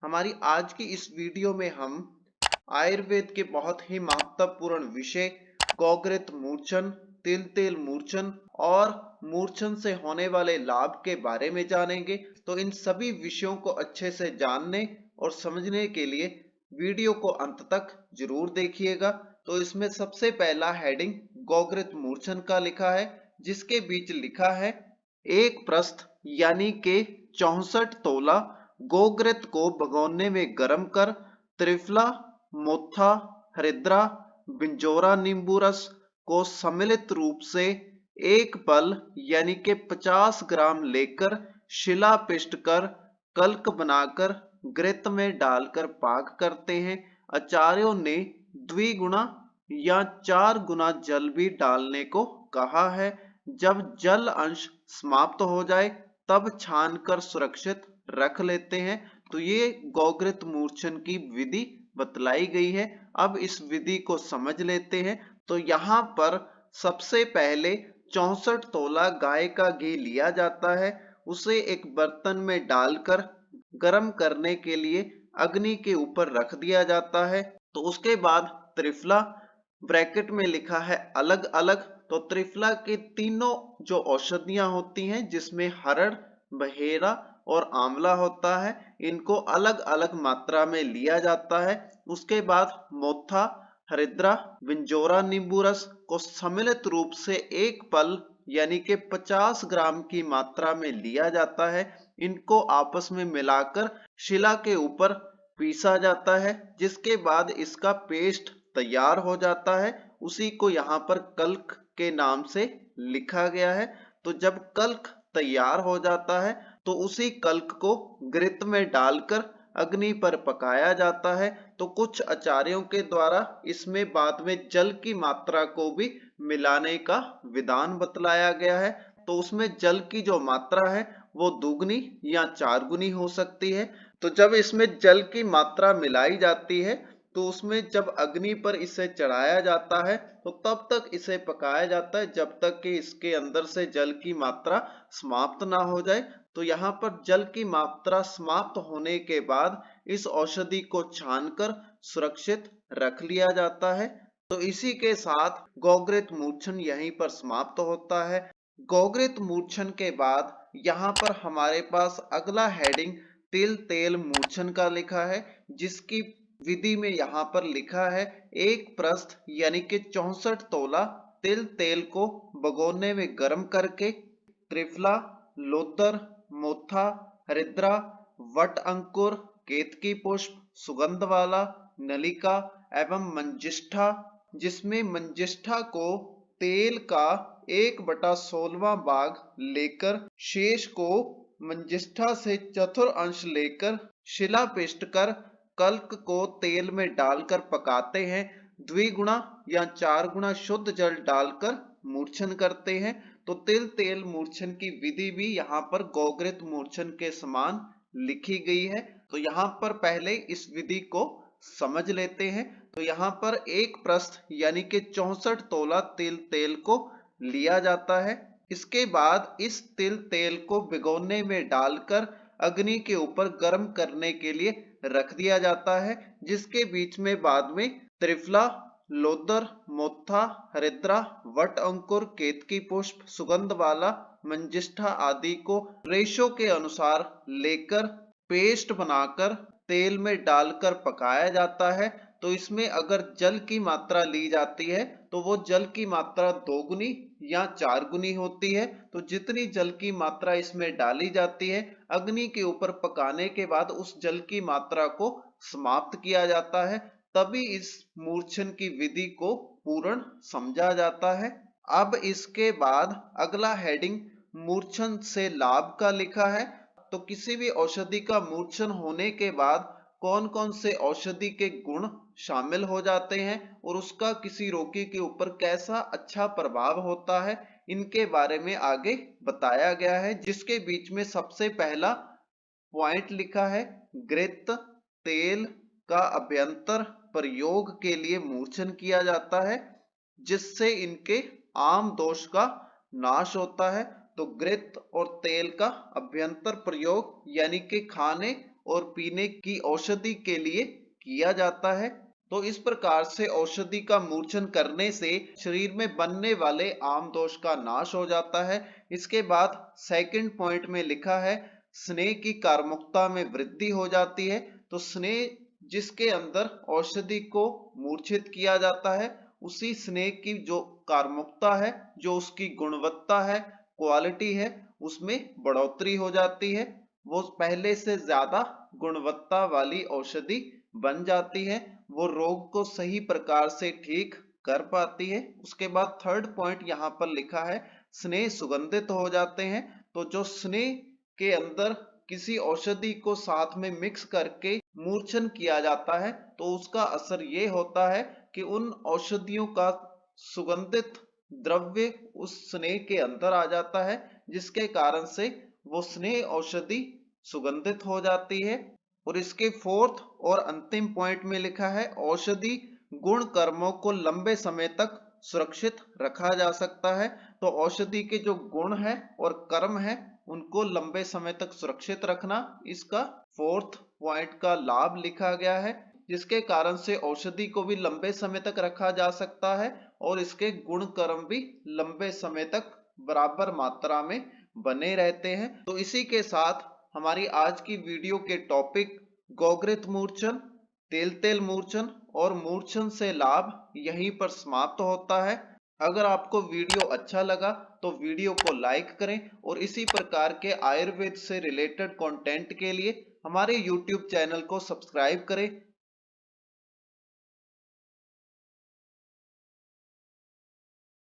हमारी आज की इस वीडियो में हम आयुर्वेद के बहुत ही महत्वपूर्ण विषय गौग्रत मूर्छन, तिल तेल मूर्छन और मूर्छन से होने वाले लाभ के बारे में जानेंगे। तो इन सभी विषयों को अच्छे से जानने और समझने के लिए वीडियो को अंत तक जरूर देखिएगा। तो इसमें सबसे पहला हेडिंग गौग्रत मूर्छन का लिखा है, जिसके बीच लिखा है एक प्रस्थ यानी के 64 तोला गोग्रत को भगोने में गर्म कर त्रिफला, मोथा, हरिद्रा, बिंजोरा नींबू रस को सम्मिलित रूप से एक पल यानी के 50 ग्राम लेकर शिला पिष्ट कर कल्क बनाकर घृत में डालकर पाक करते हैं। आचार्यों ने द्विगुना या 4 गुना जल भी डालने को कहा है। जब जल अंश समाप्त हो जाए तब छान कर सुरक्षित रख लेते हैं। तो ये गौग्रत मूर्छन की विधि बतलाई गई है। अब इस विधि को समझ लेते हैं। तो यहाँ पर सबसे पहले 64 तोला गाय का घी लिया जाता है। उसे एक बर्तन में डालकर गर्म करने के लिए अग्नि के ऊपर रख दिया जाता है। तो उसके बाद त्रिफला ब्रैकेट में लिखा है अलग अलग। तो त्रिफला के तीनों जो औषधियां होती हैं, जिसमें हरड़, बहेरा और आंवला होता है, इनको अलग अलग मात्रा में लिया जाता है। उसके बाद मोथा, हरिद्रा, बिंजोरा नींबू रस को सम्मिलित रूप से एक पल यानी कि 50 ग्राम की मात्रा में लिया जाता है। इनको आपस में मिलाकर शिला के ऊपर पीसा जाता है, जिसके बाद इसका पेस्ट तैयार हो जाता है। उसी को यहाँ पर कल्क के नाम से लिखा गया है। तो जब कल्क तैयार हो जाता है तो उसी कल्क को घृत में डालकर अग्नि पर पकाया जाता है। तो कुछ आचार्यों के द्वारा इसमें बाद में जल की मात्रा को भी मिलाने का विधान बतलाया गया है। तो उसमें जल की जो मात्रा है वो दुगनी या 4 गुनी हो सकती है। तो जब इसमें जल की मात्रा मिलाई जाती है तो उसमें जब अग्नि पर इसे चढ़ाया जाता है तो तब तक इसे पकाया जाता है जब तक कि इसके अंदर से जल की मात्रा समाप्त ना हो जाए। तो यहाँ पर जल की मात्रा समाप्त होने के बाद इस औषधि को छानकर सुरक्षित रख लिया जाता है। तो इसी के साथ गौग्रत मूर्छन यहीं पर समाप्त होता है। गौग्रत मूर्छन के बाद यहाँ पर हमारे पास अगला हेडिंग तिल तेल मूर्छन का लिखा है, जिसकी विधि में यहाँ पर लिखा है एक प्रस्थ यानी कि 64 तोला तिल तेल को भगोने में गर्म करके त्रिफला, लोदर, मोथा, हरिद्रा, वट अंकुर, केतकी पुष्प, सुगंध वाला, नलिका एवं मंजिष्ठा, जिसमें मंजिष्ठा को तेल का 1/16वां भाग लेकर शेष को मंजिष्ठा से चतुर्थांश लेकर शिला पिष्ट कर कल्क को तेल में डालकर पकाते हैं। द्विगुना या 4 गुना शुद्ध जल डालकर मूर्छन करते हैं। तो तिल तेल मूर्छन की विधि भी यहाँ पर गौग्रत मूर्छन के समान लिखी गई है। तो यहाँ पर पहले इस विधि को समझ लेते हैं। तो यहाँ पर एक प्रस्थ यानी कि 64 तोला तिल तेल को लिया जाता है। इसके बाद इस तिल तेल को भिगोने में डालकर अग्नि के ऊपर गर्म करने के लिए रख दिया जाता है, जिसके बीच में बाद में त्रिफला, लोदर, मोथा, हरिद्रा, वट अंकुर, केतकी पुष्प, सुगंध वाला, मंजिष्ठा आदि को रेशो के अनुसार लेकर पेस्ट बनाकर तेल में डालकर पकाया जाता है। तो इसमें अगर जल की मात्रा ली जाती है तो वो जल की मात्रा 2 गुनी या 4 गुनी होती है। तो जितनी जल की मात्रा इसमें डाली जाती है, अग्नि के ऊपर पकाने के बाद उस जल की मात्रा को समाप्त किया जाता है, तभी इस मूर्छन की विधि को पूर्ण समझा जाता है। अब इसके बाद अगला हेडिंग मूर्छन से लाभ का लिखा है। तो किसी भी औषधि का मूर्छन होने के बाद कौन कौन से औषधि के गुण शामिल हो जाते हैं और उसका किसी रोगी के ऊपर कैसा अच्छा प्रभाव होता है, इनके बारे में आगे बताया गया है। जिसके बीच में सबसे पहला पॉइंट लिखा है घृत तेल का अभ्यंतर प्रयोग के लिए मूर्छन किया जाता है, जिससे इनके आम दोष का नाश होता है। तो घृत और तेल का अभ्यंतर प्रयोग यानी कि खाने और पीने की औषधि के लिए किया जाता है। तो इस प्रकार से औषधि का मूर्छन करने से शरीर में बनने वाले आम दोष का नाश हो जाता है। इसके बाद सेकंड पॉइंट में लिखा है स्नेह की कार्मुकता में वृद्धि हो जाती है। तो स्नेह जिसके अंदर औषधि को मूर्छित किया जाता है, उसी स्नेह की जो कार्मुकता है, जो उसकी गुणवत्ता है, क्वालिटी है, उसमें बढ़ोतरी हो जाती है। वो पहले से ज्यादा गुणवत्ता वाली औषधि बन जाती है, वो रोग को सही प्रकार से ठीक कर पाती है। उसके बाद थर्ड पॉइंट यहाँ पर लिखा है स्नेह सुगंधित हो जाते हैं। तो जो स्नेह के अंदर किसी औषधि को साथ में मिक्स करके मूर्छन किया जाता है, तो उसका असर ये होता है कि उन औषधियों का सुगंधित द्रव्य उस स्नेह के अंदर आ जाता है, जिसके कारण से वो स्नेह औषधि सुगंधित हो जाती है। और इसके फोर्थ और अंतिम पॉइंट में लिखा है औषधि गुण कर्मों को लंबे समय तक सुरक्षित रखा जा सकता है। तो औषधि के जो गुण है और कर्म है, उनको लंबे समय तक सुरक्षित रखना इसका फोर्थ पॉइंट का लाभ लिखा गया है, जिसके कारण से औषधि को भी लंबे समय तक रखा जा सकता है और इसके गुण कर्म भी लंबे समय तक बराबर मात्रा में बने रहते हैं। तो इसी के साथ हमारी आज की वीडियो के टॉपिक गोग्रत मूर्छन, तेल मूर्छन और मूर्छन से लाभ यहीं पर समाप्त होता है। अगर आपको वीडियो अच्छा लगा तो वीडियो को लाइक करें और इसी प्रकार के आयुर्वेद से रिलेटेड कंटेंट के लिए हमारे YouTube चैनल को सब्सक्राइब करें।